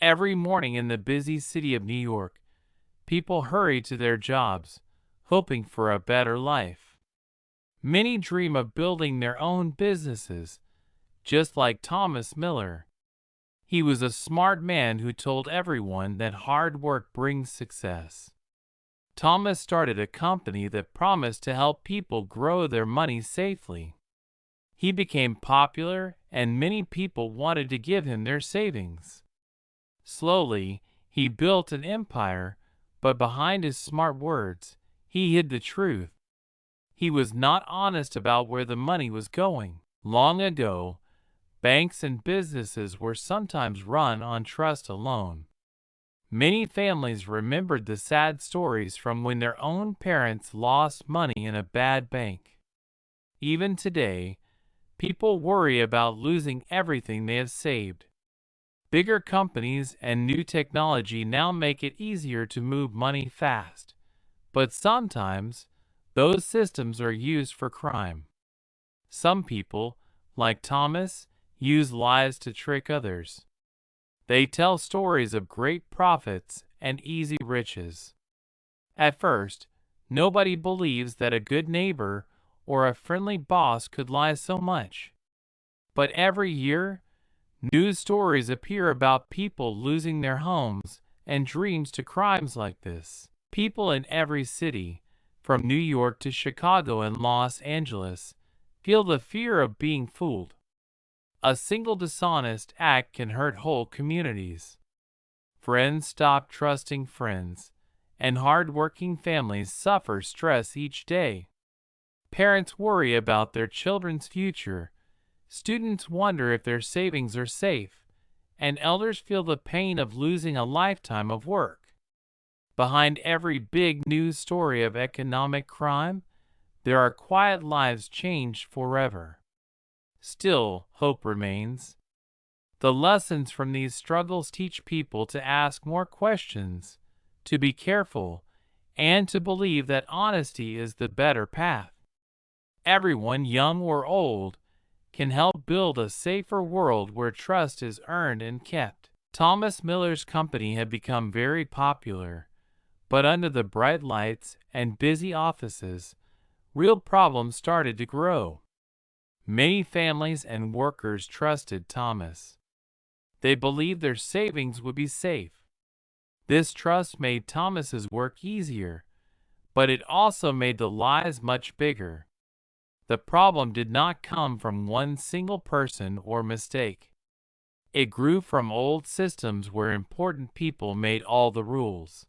Every morning in the busy city of New York, people hurry to their jobs, hoping for a better life. Many dream of building their own businesses, just like Thomas Miller. He was a smart man who told everyone that hard work brings success. Thomas started a company that promised to help people grow their money safely. He became popular, and many people wanted to give him their savings. Slowly, he built an empire, but behind his smart words, he hid the truth. He was not honest about where the money was going. Long ago, banks and businesses were sometimes run on trust alone. Many families remembered the sad stories from when their own parents lost money in a bad bank. Even today, people worry about losing everything they have saved. Bigger companies and new technology now make it easier to move money fast, but sometimes those systems are used for crime. Some people, like Thomas, use lies to trick others. They tell stories of great profits and easy riches. At first, nobody believes that a good neighbor or a friendly boss could lie so much. But every year, news stories appear about people losing their homes and dreams to crimes like this. People in every city, from New York to Chicago and Los Angeles, feel the fear of being fooled. A single dishonest act can hurt whole communities. Friends stop trusting friends, and hardworking families suffer stress each day. Parents worry about their children's future, students wonder if their savings are safe, and elders feel the pain of losing a lifetime of work. Behind every big news story of economic crime, there are quiet lives changed forever. Still, hope remains. The lessons from these struggles teach people to ask more questions, to be careful, and to believe that honesty is the better path. Everyone, young or old, can help build a safer world where trust is earned and kept. Thomas Miller's company had become very popular, but under the bright lights and busy offices, real problems started to grow. Many families and workers trusted Thomas. They believed their savings would be safe. This trust made Thomas's work easier, but it also made the lies much bigger. The problem did not come from one single person or mistake. It grew from old systems where important people made all the rules.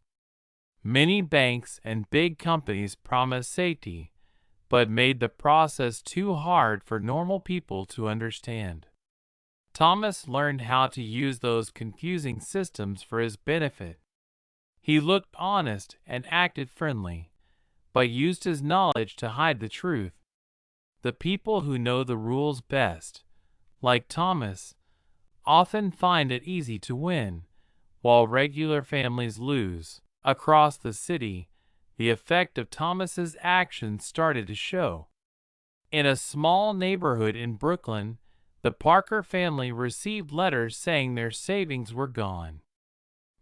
Many banks and big companies promised safety, but made the process too hard for normal people to understand. Thomas learned how to use those confusing systems for his benefit. He looked honest and acted friendly, but used his knowledge to hide the truth. The people who know the rules best, like Thomas, often find it easy to win, while regular families lose. Across the city, the effect of Thomas's actions started to show. In a small neighborhood in Brooklyn, the Parker family received letters saying their savings were gone.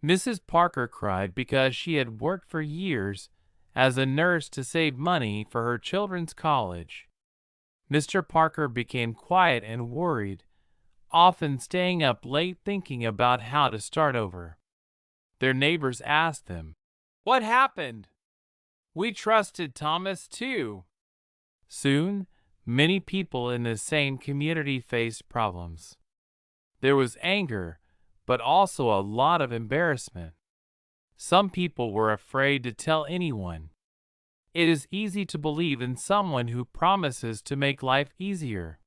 Mrs. Parker cried because she had worked for years as a nurse to save money for her children's college. Mr. Parker became quiet and worried, often staying up late thinking about how to start over. Their neighbors asked them, "What happened? We trusted Thomas too." Soon, many people in the same community faced problems. There was anger, but also a lot of embarrassment. Some people were afraid to tell anyone. It is easy to believe in someone who promises to make life easier.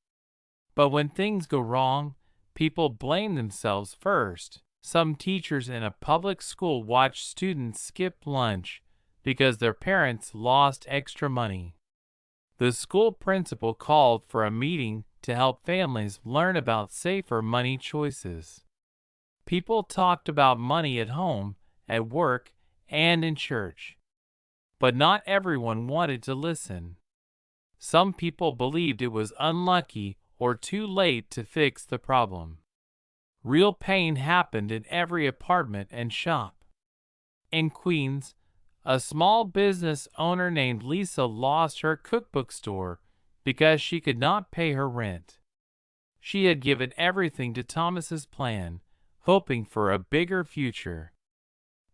But when things go wrong, people blame themselves first. Some teachers in a public school watched students skip lunch because their parents lost extra money. The school principal called for a meeting to help families learn about safer money choices. People talked about money at home, at work, and in church. But not everyone wanted to listen. Some people believed it was unlucky or too late to fix the problem. Real pain happened in every apartment and shop. In Queens, a small business owner named Lisa lost her cookbook store because she could not pay her rent. She had given everything to Thomas's plan, hoping for a bigger future.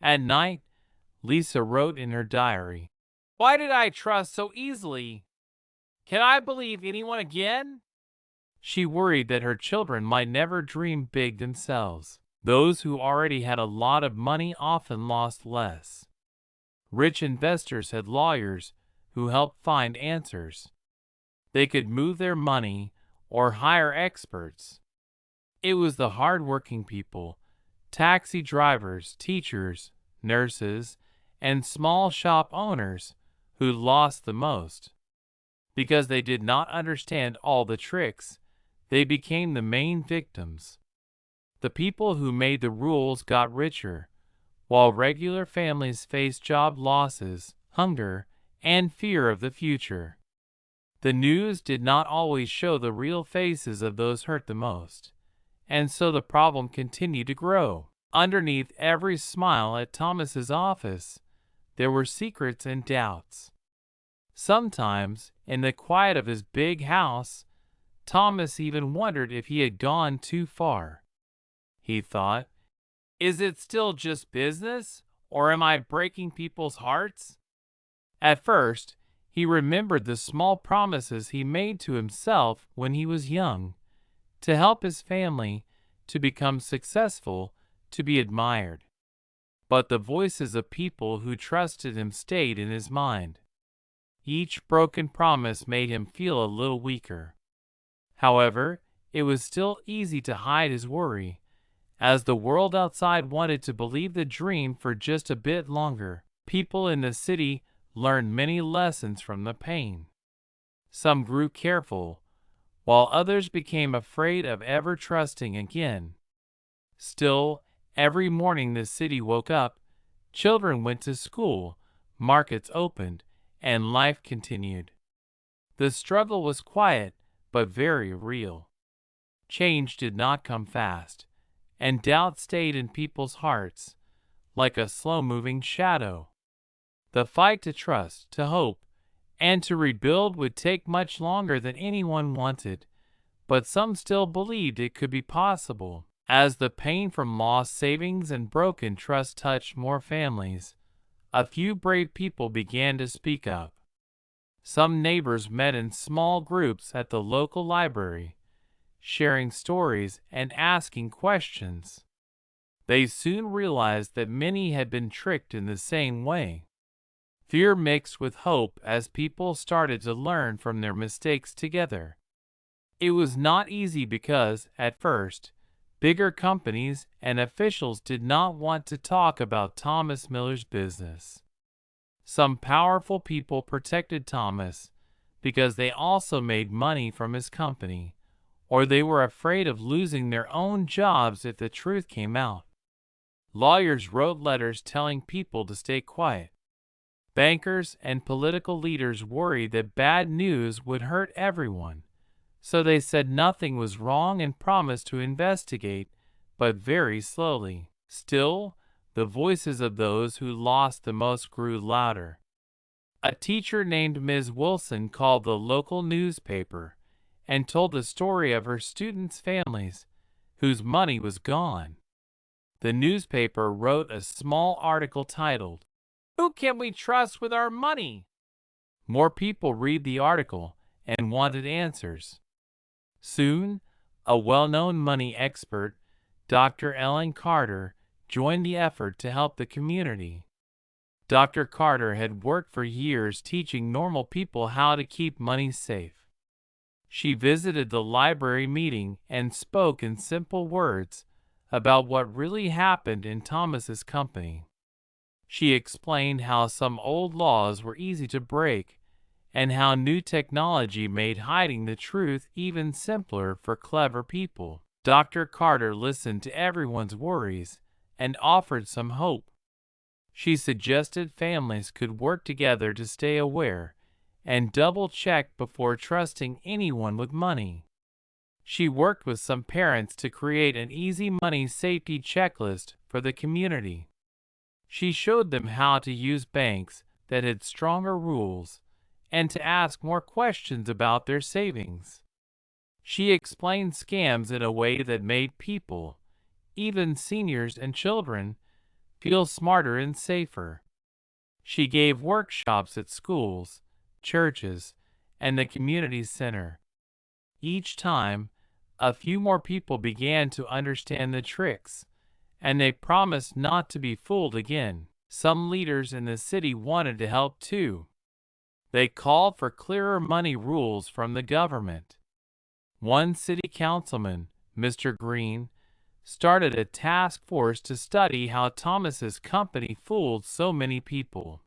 At night, Lisa wrote in her diary, "Why did I trust so easily? Can I believe anyone again?" She worried that her children might never dream big themselves. Those who already had a lot of money often lost less. Rich investors had lawyers who helped find answers. They could move their money or hire experts. It was the hardworking people, taxi drivers, teachers, nurses, and small shop owners who lost the most. Because they did not understand all the tricks, they became the main victims. The people who made the rules got richer, while regular families faced job losses, hunger, and fear of the future. The news did not always show the real faces of those hurt the most, and so the problem continued to grow. Underneath every smile at Thomas's office, there were secrets and doubts. Sometimes, in the quiet of his big house, Thomas even wondered if he had gone too far. He thought, "Is it still just business, or am I breaking people's hearts?" At first, he remembered the small promises he made to himself when he was young, to help his family, to become successful, to be admired. But the voices of people who trusted him stayed in his mind. Each broken promise made him feel a little weaker. However, it was still easy to hide his worry, as the world outside wanted to believe the dream for just a bit longer. People in the city learned many lessons from the pain. Some grew careful, while others became afraid of ever trusting again. Still, every morning the city woke up, children went to school, markets opened, and life continued. The struggle was quiet, but very real. Change did not come fast, and doubt stayed in people's hearts, like a slow-moving shadow. The fight to trust, to hope, and to rebuild would take much longer than anyone wanted, but some still believed it could be possible. As the pain from lost savings and broken trust touched more families, a few brave people began to speak up. Some neighbors met in small groups at the local library, sharing stories and asking questions. They soon realized that many had been tricked in the same way. Fear mixed with hope as people started to learn from their mistakes together. It was not easy because, at first, bigger companies and officials did not want to talk about Thomas Miller's business. Some powerful people protected Thomas because they also made money from his company, or they were afraid of losing their own jobs if the truth came out. Lawyers wrote letters telling people to stay quiet. Bankers and political leaders worried that bad news would hurt everyone, so they said nothing was wrong and promised to investigate, but very slowly. Still, the voices of those who lost the most grew louder. A teacher named Ms. Wilson called the local newspaper and told the story of her students' families whose money was gone. The newspaper wrote a small article titled, "Who Can We Trust with Our Money?" More people read the article and wanted answers. Soon, a well-known money expert, Dr. Ellen Carter, joined the effort to help the community. Dr. Carter had worked for years teaching normal people how to keep money safe. She visited the library meeting and spoke in simple words about what really happened in Thomas's company. She explained how some old laws were easy to break and how new technology made hiding the truth even simpler for clever people. Dr. Carter listened to everyone's worries and offered some hope. She suggested families could work together to stay aware and double-check before trusting anyone with money. She worked with some parents to create an easy money safety checklist for the community. She showed them how to use banks that had stronger rules and to ask more questions about their savings. She explained scams in a way that made people, even seniors and children, feel smarter and safer. She gave workshops at schools, churches, and the community center. Each time, a few more people began to understand the tricks, and they promised not to be fooled again. Some leaders in the city wanted to help too. They called for clearer money rules from the government. One city councilman, Mr. Green, started a task force to study how Thomas's company fooled so many people.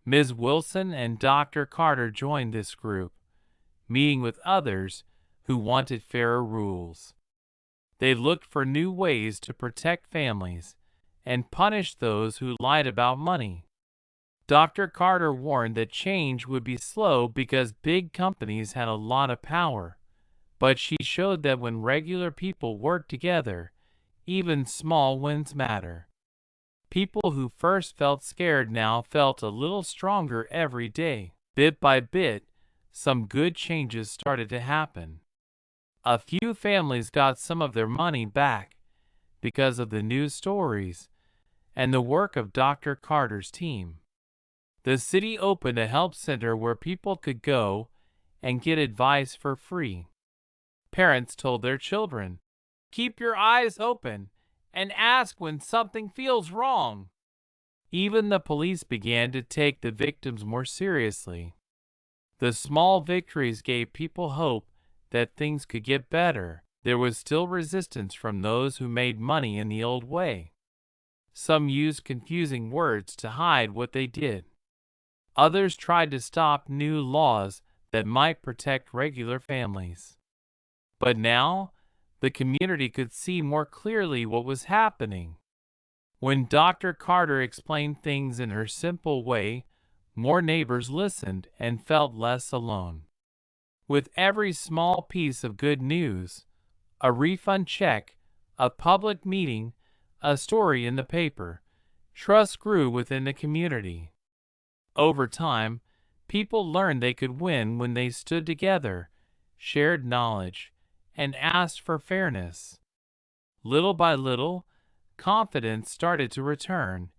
Ms. Wilson and Dr. Carter joined this group, meeting with others who wanted fairer rules. They looked for new ways to protect families and punish those who lied about money. Dr. Carter warned that change would be slow because big companies had a lot of power, but she showed that when regular people work together, even small wins matter. People who first felt scared now felt a little stronger every day. Bit by bit, some good changes started to happen. A few families got some of their money back because of the news stories and the work of Dr. Carter's team. The city opened a help center where people could go and get advice for free. Parents told their children, "Keep your eyes open and ask when something feels wrong." Even the police began to take the victims more seriously. The small victories gave people hope that things could get better. There was still resistance from those who made money in the old way. Some used confusing words to hide what they did. Others tried to stop new laws that might protect regular families. But now, the community could see more clearly what was happening. When Dr. Carter explained things in her simple way, more neighbors listened and felt less alone. With every small piece of good news, a refund check, a public meeting, a story in the paper, trust grew within the community. Over time, people learned they could win when they stood together, shared knowledge, and asked for fairness. Little by little, confidence started to return,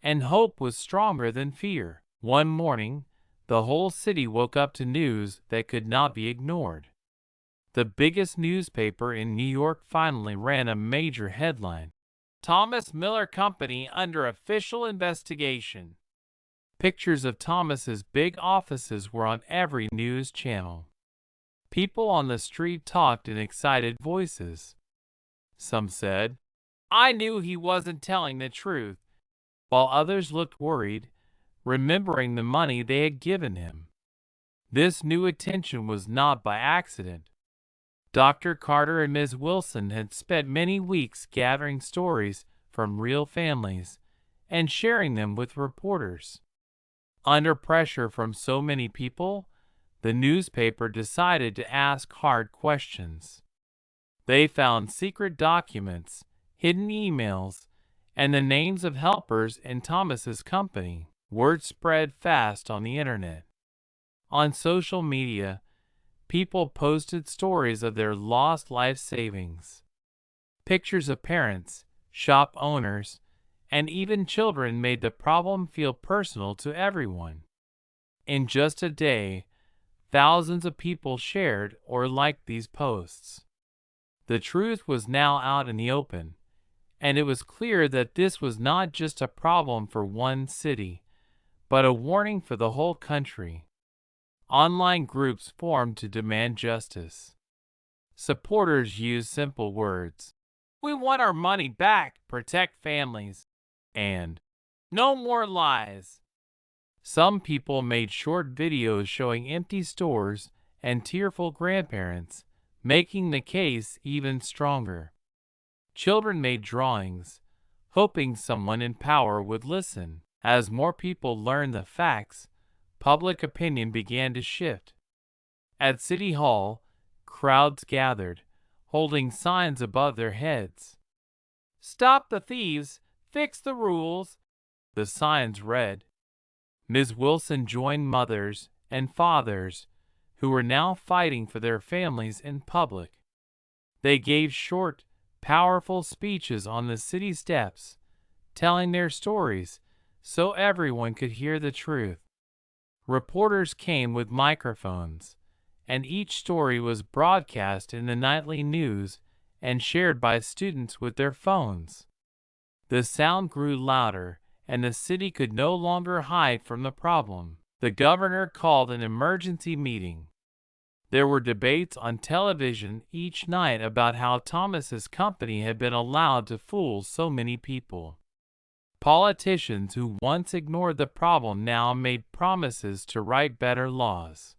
and hope was stronger than fear. One morning, the whole city woke up to news that could not be ignored. The biggest newspaper in New York finally ran a major headline: "Thomas Miller Company under official investigation." Pictures of Thomas's big offices were on every news channel. People on the street talked in excited voices. Some said, "I knew he wasn't telling the truth," while others looked worried, remembering the money they had given him. This new attention was not by accident. Dr. Carter and Ms. Wilson had spent many weeks gathering stories from real families and sharing them with reporters. Under pressure from so many people, the newspaper decided to ask hard questions. They found secret documents, hidden emails, and the names of helpers in Thomas's company. Word spread fast on the internet. On social media, people posted stories of their lost life savings. Pictures of parents, shop owners, and even children made the problem feel personal to everyone. In just a day, thousands of people shared or liked these posts. The truth was now out in the open, and it was clear that this was not just a problem for one city, but a warning for the whole country. Online groups formed to demand justice. Supporters used simple words: "We want our money back, protect families," and "No more lies." Some people made short videos showing empty stores and tearful grandparents, making the case even stronger. Children made drawings, hoping someone in power would listen. As more people learned the facts, public opinion began to shift. At City Hall, crowds gathered, holding signs above their heads. "Stop the thieves! Fix the rules!" the signs read. Ms. Wilson joined mothers and fathers who were now fighting for their families in public. They gave short, powerful speeches on the city steps, telling their stories so everyone could hear the truth. Reporters came with microphones, and each story was broadcast in the nightly news and shared by students with their phones. The sound grew louder, and the city could no longer hide from the problem. The governor called an emergency meeting. There were debates on television each night about how Thomas's company had been allowed to fool so many people. Politicians who once ignored the problem now made promises to write better laws.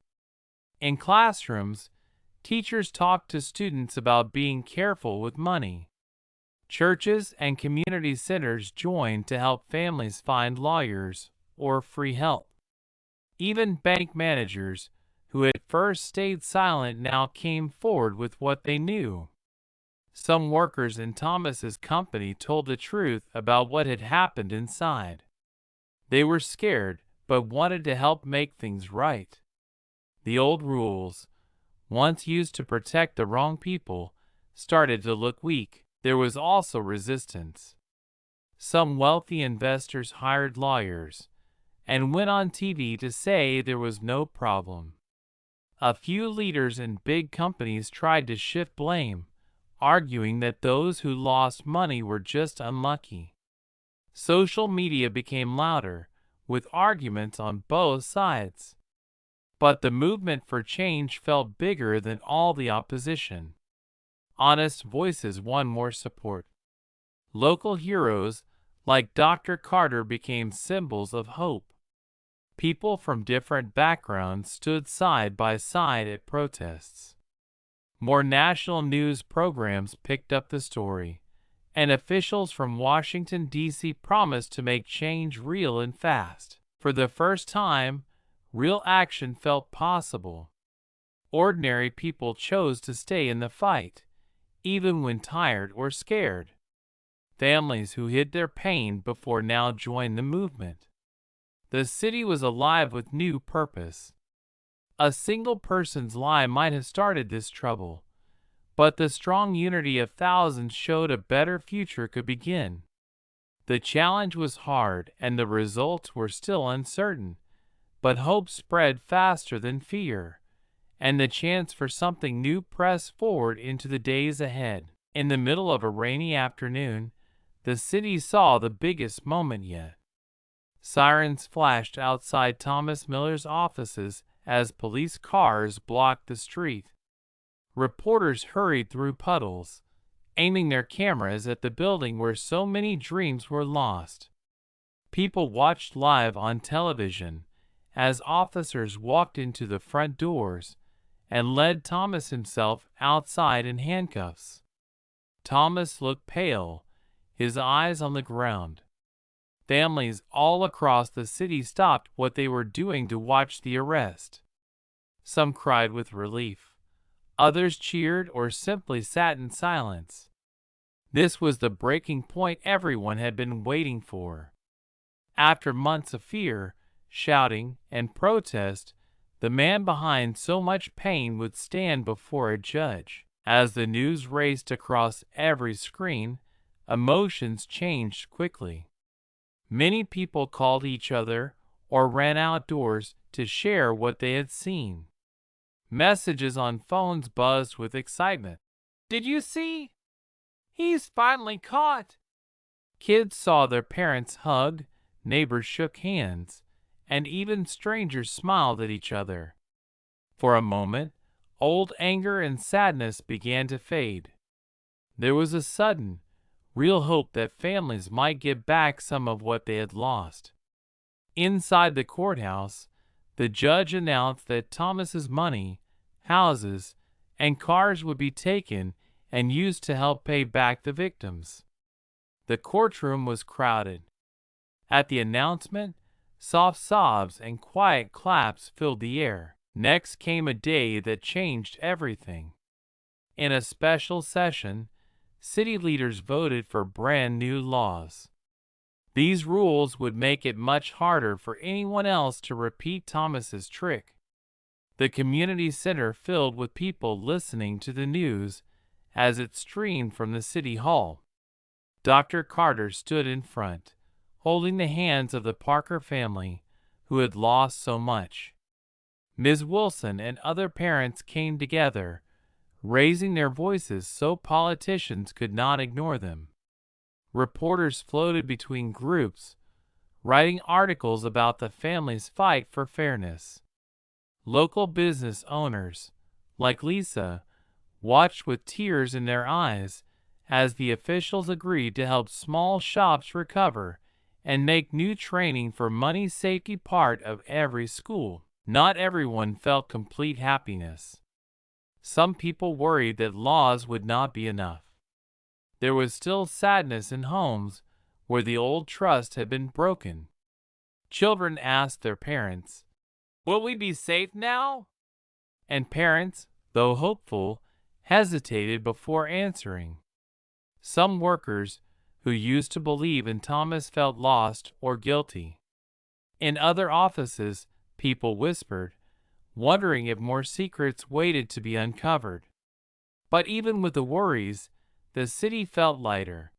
In classrooms, teachers talked to students about being careful with money. Churches and community centers joined to help families find lawyers or free help. Even bank managers, who at first stayed silent, now came forward with what they knew. Some workers in Thomas's company told the truth about what had happened inside. They were scared, but wanted to help make things right. The old rules, once used to protect the wrong people, started to look weak. There was also resistance. Some wealthy investors hired lawyers and went on TV to say there was no problem. A few leaders in big companies tried to shift blame, arguing that those who lost money were just unlucky. Social media became louder, with arguments on both sides. But the movement for change felt bigger than all the opposition. Honest voices won more support. Local heroes like Dr. Carter became symbols of hope. People from different backgrounds stood side by side at protests. More national news programs picked up the story, and officials from Washington, D.C. promised to make change real and fast. For the first time, real action felt possible. Ordinary people chose to stay in the fight, even when tired or scared. Families who hid their pain before now joined the movement. The city was alive with new purpose. A single person's lie might have started this trouble, but the strong unity of thousands showed a better future could begin. The challenge was hard and the results were still uncertain, but hope spread faster than fear, and the chance for something new pressed forward into the days ahead. In the middle of a rainy afternoon, the city saw the biggest moment yet. Sirens flashed outside Thomas Miller's offices as police cars blocked the street. Reporters hurried through puddles, aiming their cameras at the building where so many dreams were lost. People watched live on television as officers walked into the front doors and led Thomas himself outside in handcuffs. Thomas looked pale, his eyes on the ground. Families all across the city stopped what they were doing to watch the arrest. Some cried with relief. Others cheered or simply sat in silence. This was the breaking point everyone had been waiting for. After months of fear, shouting, and protest, the man behind so much pain would stand before a judge. As the news raced across every screen, emotions changed quickly. Many people called each other or ran outdoors to share what they had seen. Messages on phones buzzed with excitement. "Did you see? He's finally caught!" Kids saw their parents hug, neighbors shook hands, and even strangers smiled at each other. For a moment, old anger and sadness began to fade. There was a sudden, real hope that families might get back some of what they had lost. Inside the courthouse, the judge announced that Thomas's money, houses, and cars would be taken and used to help pay back the victims. The courtroom was crowded. At the announcement, soft sobs and quiet claps filled the air. Next came a day that changed everything. In a special session, city leaders voted for brand new laws. These rules would make it much harder for anyone else to repeat Thomas's trick. The community center filled with people listening to the news as it streamed from the city hall. Dr. Carter stood in front, holding the hands of the Parker family who had lost so much. Ms. Wilson and other parents came together, raising their voices so politicians could not ignore them. Reporters floated between groups, writing articles about the family's fight for fairness. Local business owners, like Lisa, watched with tears in their eyes as the officials agreed to help small shops recover and make new training for money safety part of every school. Not everyone felt complete happiness. Some people worried that laws would not be enough. There was still sadness in homes where the old trust had been broken. Children asked their parents, "Will we be safe now?" And parents, though hopeful, hesitated before answering. Some workers who used to believe in Thomas felt lost or guilty. In other offices, people whispered, wondering if more secrets waited to be uncovered. But even with the worries, the city felt lighter.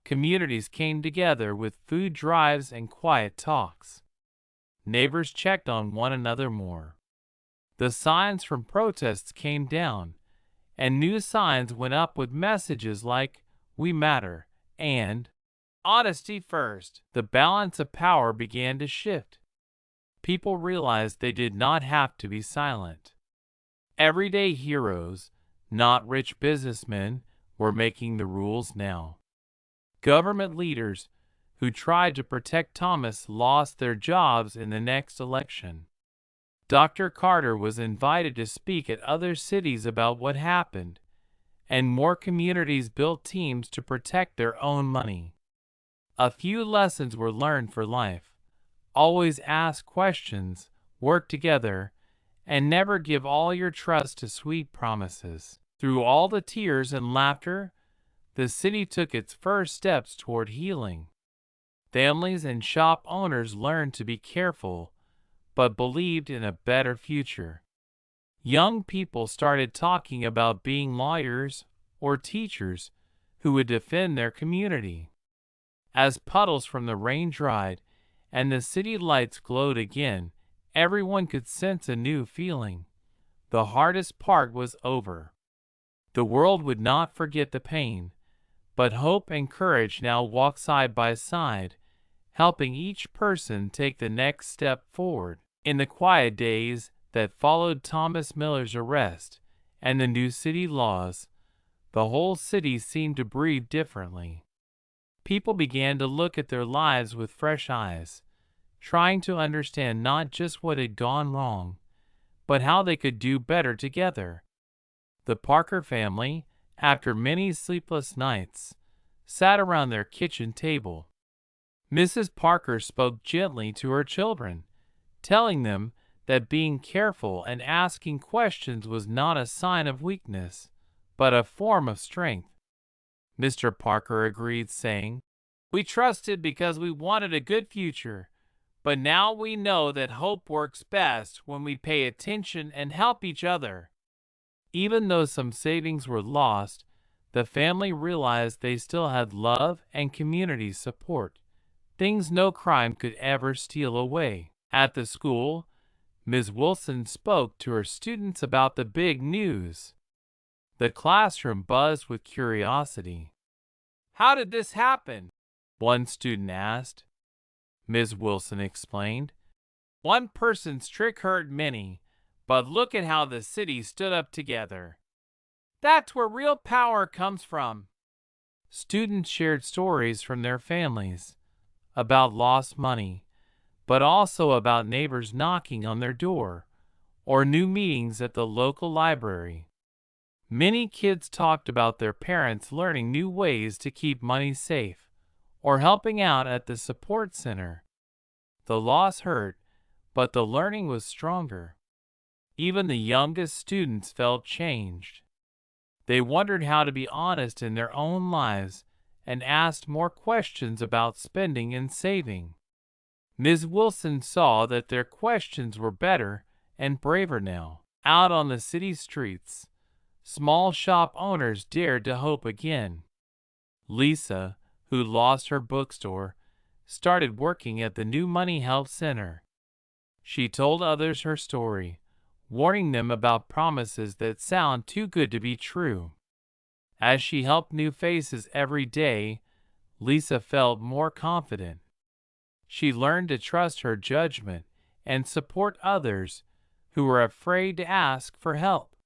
Communities came together with food drives and quiet talks. Neighbors checked on one another more. The signs from protests came down, and new signs went up with messages like, "We matter," and "Honesty first." The balance of power began to shift. People realized they did not have to be silent. Everyday heroes, not rich businessmen, were making the rules now. Government leaders who tried to protect Thomas lost their jobs in the next election. Dr. Carter was invited to speak at other cities about what happened, and more communities built teams to protect their own money. A few lessons were learned for life. Always ask questions, work together, and never give all your trust to sweet promises. Through all the tears and laughter, the city took its first steps toward healing. Families and shop owners learned to be careful, but believed in a better future. Young people started talking about being lawyers or teachers who would defend their community. As puddles from the rain dried and the city lights glowed again, everyone could sense a new feeling. The hardest part was over. The world would not forget the pain, but hope and courage now walk side by side, helping each person take the next step forward. In the quiet days that followed Thomas Miller's arrest and the new city laws, the whole city seemed to breathe differently. People began to look at their lives with fresh eyes, trying to understand not just what had gone wrong, but how they could do better together. The Parker family, after many sleepless nights, sat around their kitchen table. Mrs. Parker spoke gently to her children, telling them that being careful and asking questions was not a sign of weakness, but a form of strength. Mr. Parker agreed, saying, "We trusted because we wanted a good future, but now we know that hope works best when we pay attention and help each other." Even though some savings were lost, the family realized they still had love and community support, things no crime could ever steal away. At the school, Ms. Wilson spoke to her students about the big news. The classroom buzzed with curiosity. "How did this happen?" one student asked. Ms. Wilson explained, "One person's trick hurt many, but look at how the city stood up together. That's where real power comes from." Students shared stories from their families about lost money, but also about neighbors knocking on their door or new meetings at the local library. Many kids talked about their parents learning new ways to keep money safe or helping out at the support center. The loss hurt, but the learning was stronger. Even the youngest students felt changed. They wondered how to be honest in their own lives and asked more questions about spending and saving. Ms. Wilson saw that their questions were better and braver now. Out on the city streets, small shop owners dared to hope again. Lisa, who lost her bookstore, started working at the new Money Help Center. She told others her story, warning them about promises that sound too good to be true. As she helped new faces every day, Lisa felt more confident. She learned to trust her judgment and support others who were afraid to ask for help.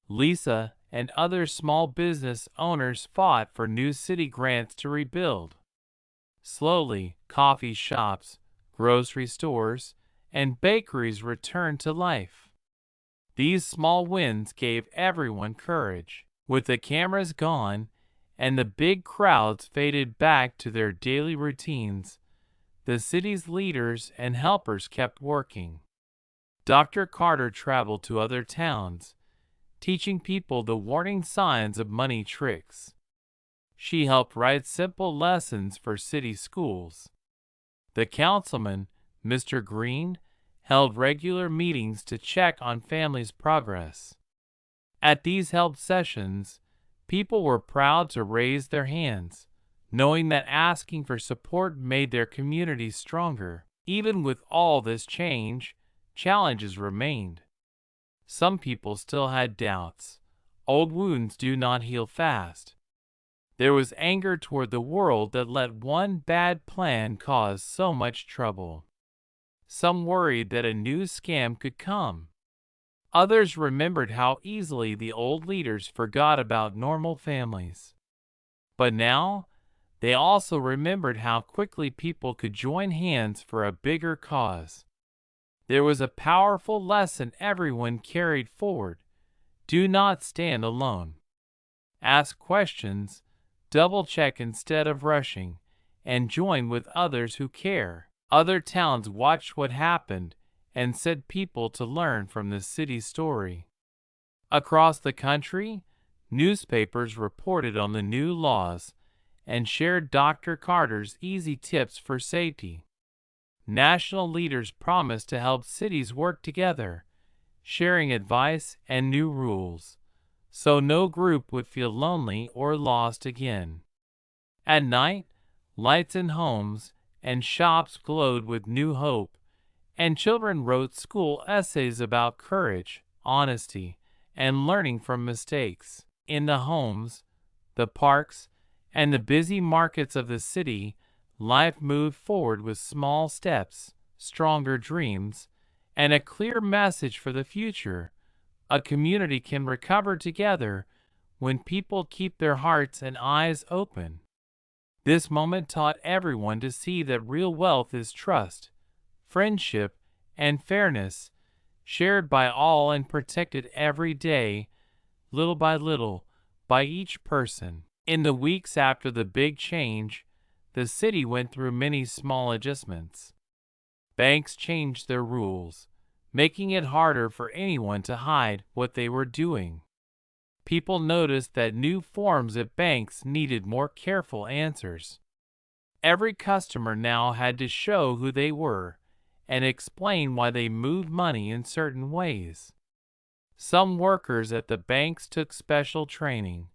Lisa and other small business owners fought for new city grants to rebuild. Slowly, coffee shops, grocery stores, and bakeries returned to life. These small wins gave everyone courage. With the cameras gone and the big crowds faded back to their daily routines, the city's leaders and helpers kept working. Dr. Carter traveled to other towns, teaching people the warning signs of money tricks. She helped write simple lessons for city schools. The councilman, Mr. Green, held regular meetings to check on families' progress. At these help sessions, people were proud to raise their hands, knowing that asking for support made their communities stronger. Even with all this change, challenges remained. Some people still had doubts. Old wounds do not heal fast. There was anger toward the world that let one bad plan cause so much trouble. Some worried that a new scam could come. Others remembered how easily the old leaders forgot about normal families. But now, they also remembered how quickly people could join hands for a bigger cause. There was a powerful lesson everyone carried forward. Do not stand alone. Ask questions, double-check instead of rushing, and join with others who care. Other towns watched what happened and sent people to learn from the city's story. Across the country, newspapers reported on the new laws and shared Dr. Carter's easy tips for safety. National leaders promised to help cities work together, sharing advice and new rules, so no group would feel lonely or lost again. At night, lights in homes and shops glowed with new hope, and children wrote school essays about courage, honesty, and learning from mistakes. In the homes, the parks, and the busy markets of the city, life moved forward with small steps, stronger dreams, and a clear message for the future. A community can recover together when people keep their hearts and eyes open. This moment taught everyone to see that real wealth is trust, friendship, and fairness, shared by all and protected every day, little by little, by each person. In the weeks after the big change, the city went through many small adjustments. Banks changed their rules, making it harder for anyone to hide what they were doing. People noticed that new forms at banks needed more careful answers. Every customer now had to show who they were and explain why they moved money in certain ways. Some workers at the banks took special training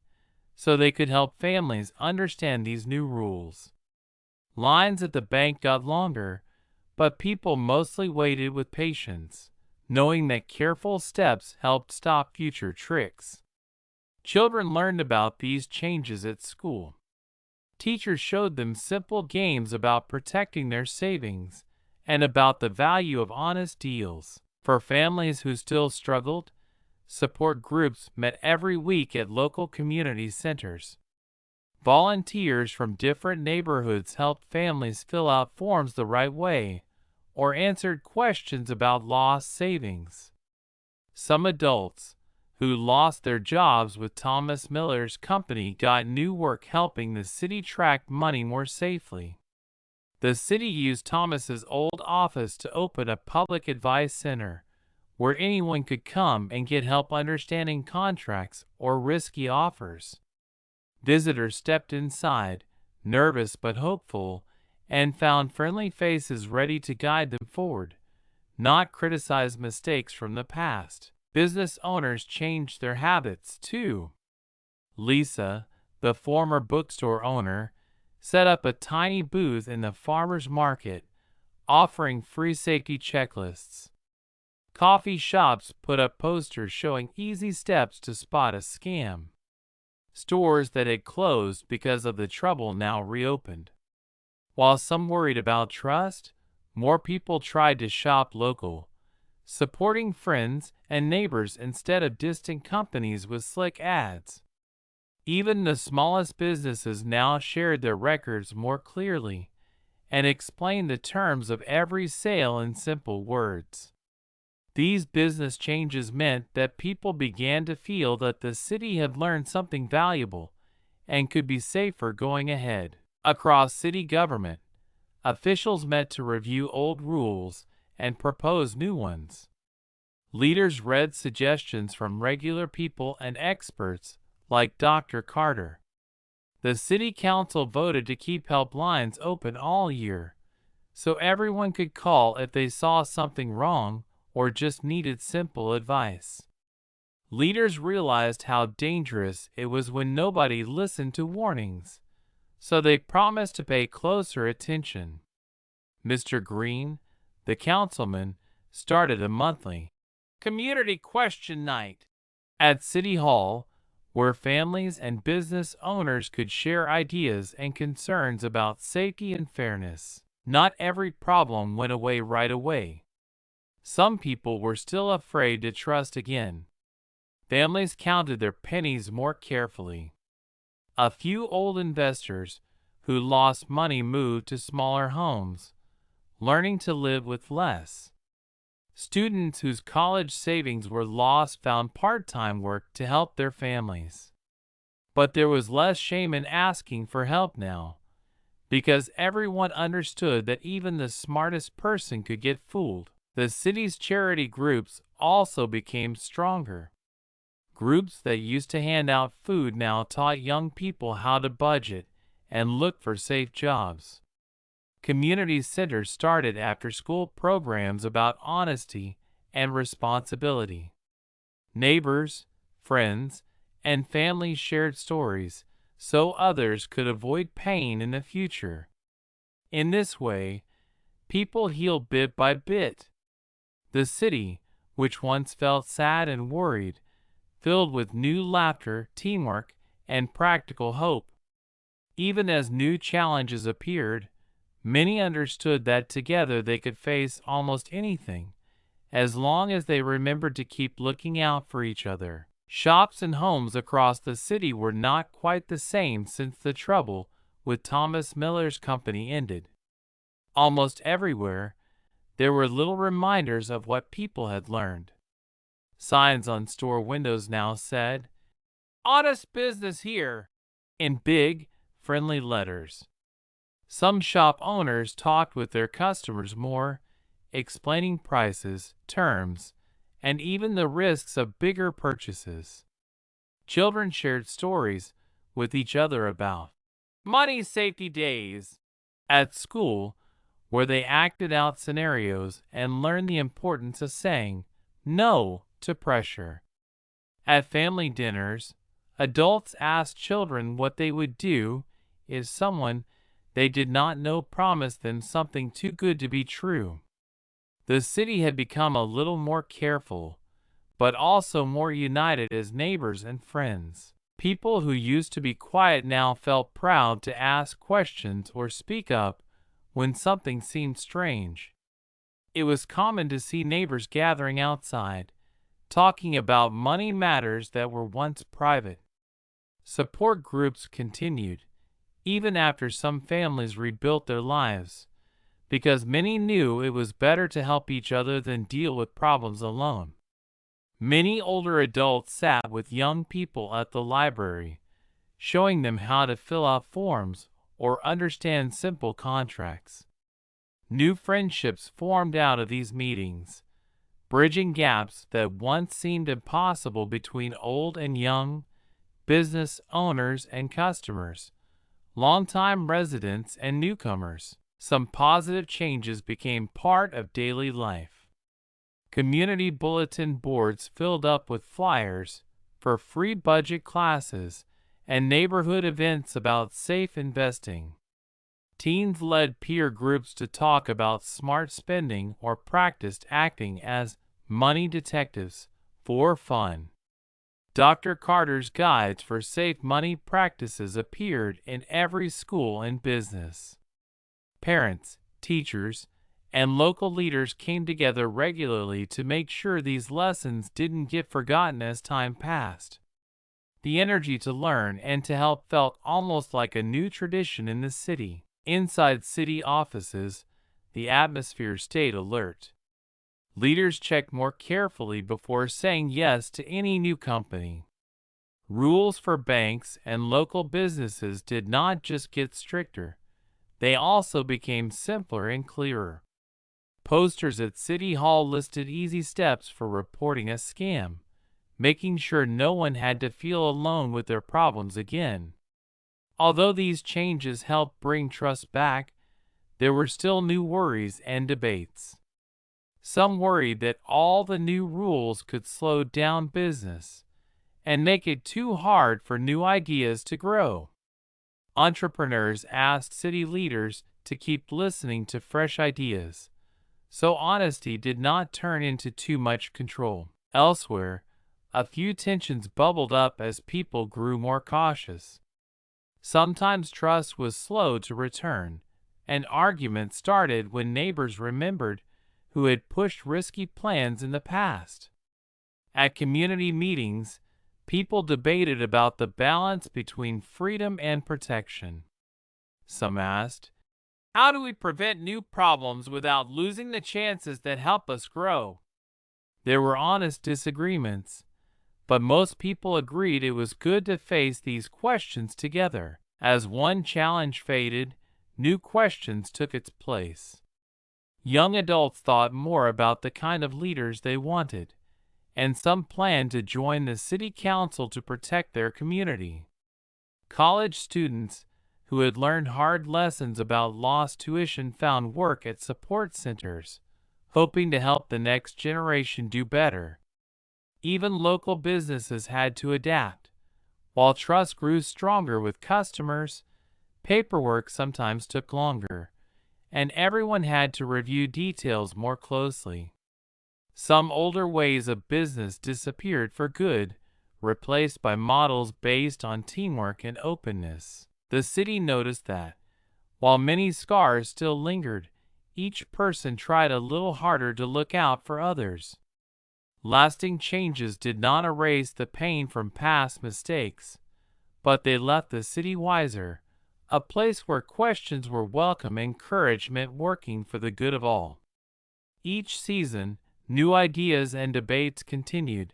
so they could help families understand these new rules. Lines at the bank got longer, but people mostly waited with patience, knowing that careful steps helped stop future tricks. Children learned about these changes at school. Teachers showed them simple games about protecting their savings and about the value of honest deals. For families who still struggled, support groups met every week at local community centers. Volunteers from different neighborhoods helped families fill out forms the right way or answered questions about lost savings. Some adults who lost their jobs with Thomas Miller's company got new work helping the city track money more safely. The city used Thomas's old office to open a public advice center, where anyone could come and get help understanding contracts or risky offers. Visitors stepped inside, nervous but hopeful, and found friendly faces ready to guide them forward, not criticize mistakes from the past. Business owners changed their habits too. Lisa, the former bookstore owner, set up a tiny booth in the farmers market, offering free safety checklists. Coffee shops put up posters showing easy steps to spot a scam. Stores that had closed because of the trouble now reopened. While some worried about trust, more people tried to shop local, supporting friends and neighbors instead of distant companies with slick ads. Even the smallest businesses now shared their records more clearly and explained the terms of every sale in simple words. These business changes meant that people began to feel that the city had learned something valuable and could be safer going ahead. Across city government, officials met to review old rules and propose new ones. Leaders read suggestions from regular people and experts like Dr. Carter. The city council voted to keep helplines open all year, so everyone could call if they saw something wrong or just needed simple advice. Leaders realized how dangerous it was when nobody listened to warnings, so they promised to pay closer attention. Mr. Green, the councilman, started a monthly community question night at City Hall, where families and business owners could share ideas and concerns about safety and fairness. Not every problem went away right away. Some people were still afraid to trust again. Families counted their pennies more carefully. A few old investors who lost money moved to smaller homes, learning to live with less. Students whose college savings were lost found part-time work to help their families. But there was less shame in asking for help now, because everyone understood that even the smartest person could get fooled. The city's charity groups also became stronger. Groups that used to hand out food now taught young people how to budget and look for safe jobs. Community centers started after-school programs about honesty and responsibility. Neighbors, friends, and families shared stories so others could avoid pain in the future. In this way, people healed bit by bit. The city, which once felt sad and worried, filled with new laughter, teamwork, and practical hope. Even as new challenges appeared, many understood that together they could face almost anything, as long as they remembered to keep looking out for each other. Shops and homes across the city were not quite the same since the trouble with Thomas Miller's company ended. Almost everywhere, there were little reminders of what people had learned. Signs on store windows now said, "Honest business here," in big, friendly letters. Some shop owners talked with their customers more, explaining prices, terms, and even the risks of bigger purchases. Children shared stories with each other about money safety days at school, where they acted out scenarios and learned the importance of saying no to pressure. At family dinners, adults asked children what they would do if someone they did not know promised them something too good to be true. The city had become a little more careful, but also more united as neighbors and friends. People who used to be quiet now felt proud to ask questions or speak up when something seemed strange. It was common to see neighbors gathering outside, talking about money matters that were once private. Support groups continued, even after some families rebuilt their lives, because many knew it was better to help each other than deal with problems alone. Many older adults sat with young people at the library, showing them how to fill out forms or understand simple contracts. New friendships formed out of these meetings. bridging gaps that once seemed impossible between old and young, business owners and customers, longtime residents and newcomers. Some positive changes became part of daily life. Community bulletin boards filled up with flyers for free budget classes and neighborhood events about safe investing. Teens led peer groups to talk about smart spending or practiced acting as money detectives for fun. Dr. Carter's guides for safe money practices appeared in every school and business. Parents, teachers, and local leaders came together regularly to make sure these lessons didn't get forgotten as time passed. The energy to learn and to help felt almost like a new tradition in the city. Inside city offices, the atmosphere stayed alert. Leaders checked more carefully before saying yes to any new company. Rules for banks and local businesses did not just get stricter, they also became simpler and clearer. Posters at City Hall listed easy steps for reporting a scam, making sure no one had to feel alone with their problems again. Although these changes helped bring trust back, there were still new worries and debates. Some worried that all the new rules could slow down business and make it too hard for new ideas to grow. Entrepreneurs asked city leaders to keep listening to fresh ideas, so honesty did not turn into too much control. Elsewhere, a few tensions bubbled up as people grew more cautious. Sometimes trust was slow to return, and arguments started when neighbors remembered who had pushed risky plans in the past. At community meetings, people debated about the balance between freedom and protection. Some asked, "How do we prevent new problems without losing the chances that help us grow?" There were honest disagreements, but most people agreed it was good to face these questions together. As one challenge faded, new questions took its place. Young adults thought more about the kind of leaders they wanted, and some planned to join the city council to protect their community. College students who had learned hard lessons about lost tuition found work at support centers, hoping to help the next generation do better. Even local businesses had to adapt. While trust grew stronger with customers, paperwork sometimes took longer, and everyone had to review details more closely. Some older ways of business disappeared for good, replaced by models based on teamwork and openness. The city noticed that, while many scars still lingered, each person tried a little harder to look out for others. Lasting changes did not erase the pain from past mistakes, but they left the city wiser, a place where questions were welcome and courage meant working for the good of all. Each season, new ideas and debates continued,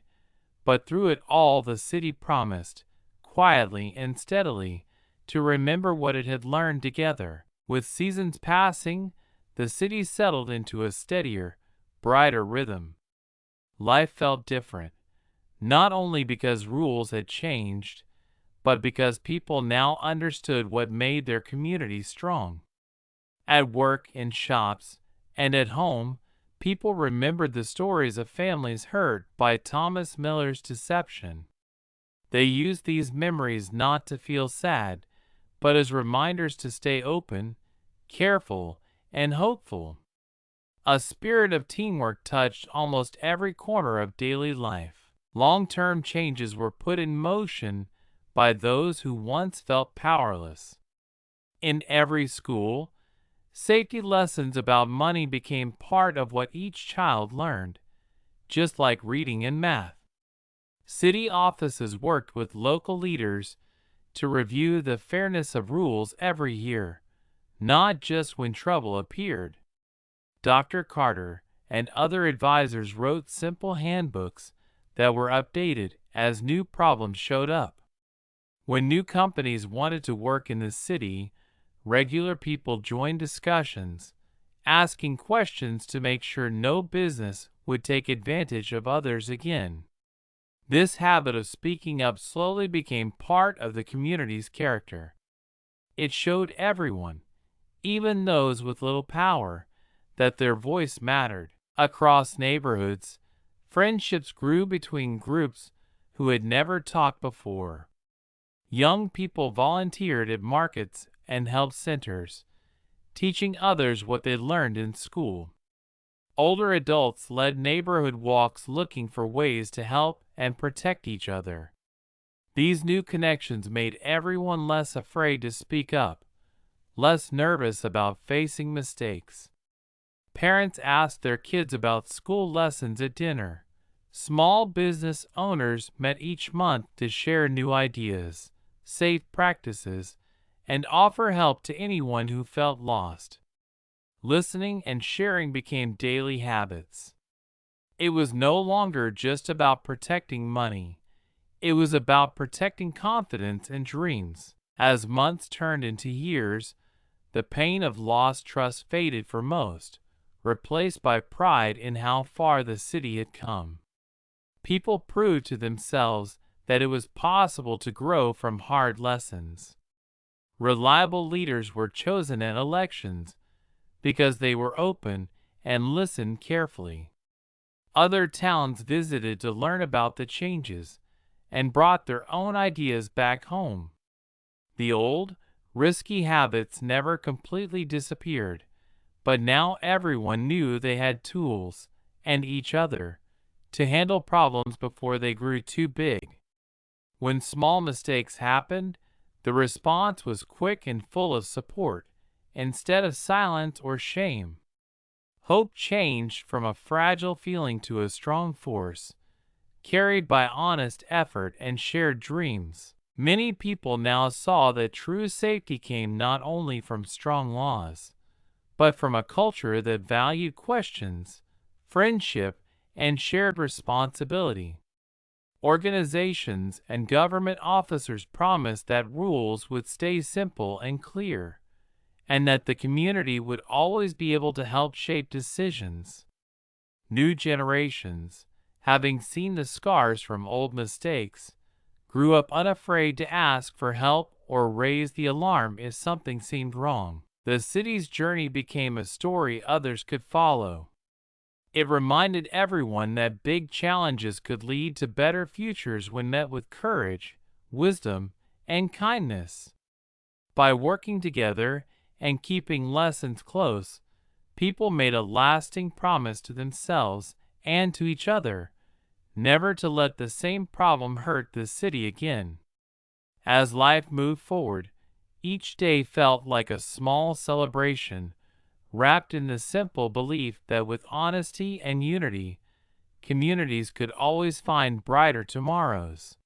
but through it all the city promised, quietly and steadily, to remember what it had learned together. With seasons passing, the city settled into a steadier, brighter rhythm. Life felt different, not only because rules had changed, but because people now understood what made their community strong. At work, in shops, and at home, people remembered the stories of families hurt by Thomas Miller's deception. They used these memories not to feel sad, but as reminders to stay open, careful, and hopeful. A spirit of teamwork touched almost every corner of daily life. Long-term changes were put in motion by those who once felt powerless. In every school, safety lessons about money became part of what each child learned, just like reading and math. City offices worked with local leaders to review the fairness of rules every year, not just when trouble appeared. Dr. Carter and other advisors wrote simple handbooks that were updated as new problems showed up. When new companies wanted to work in the city, regular people joined discussions, asking questions to make sure no business would take advantage of others again. This habit of speaking up slowly became part of the community's character. It showed everyone, even those with little power, that their voice mattered. Across neighborhoods, friendships grew between groups who had never talked before. Young people volunteered at markets and help centers, teaching others what they learned in school. Older adults led neighborhood walks looking for ways to help and protect each other. These new connections made everyone less afraid to speak up, less nervous about facing mistakes. Parents asked their kids about school lessons at dinner. Small business owners met each month to share new ideas, safe practices, and offer help to anyone who felt lost. Listening and sharing became daily habits. It was no longer just about protecting money. It was about protecting confidence and dreams. As months turned into years, the pain of lost trust faded for most, replaced by pride in how far the city had come. People proved to themselves that it was possible to grow from hard lessons. Reliable leaders were chosen at elections because they were open and listened carefully. Other towns visited to learn about the changes and brought their own ideas back home. The old, risky habits never completely disappeared, but now everyone knew they had tools, and each other, to handle problems before they grew too big. When small mistakes happened, the response was quick and full of support, instead of silence or shame. Hope changed from a fragile feeling to a strong force, carried by honest effort and shared dreams. Many people now saw that true safety came not only from strong laws, but from a culture that valued questions, friendship, and shared responsibility. Organizations and government officers promised that rules would stay simple and clear, and that the community would always be able to help shape decisions. New generations, having seen the scars from old mistakes, grew up unafraid to ask for help or raise the alarm if something seemed wrong. The city's journey became a story others could follow. It reminded everyone that big challenges could lead to better futures when met with courage, wisdom, and kindness. By working together and keeping lessons close, people made a lasting promise to themselves and to each other, never to let the same problem hurt the city again. As life moved forward, each day felt like a small celebration, wrapped in the simple belief that with honesty and unity, communities could always find brighter tomorrows.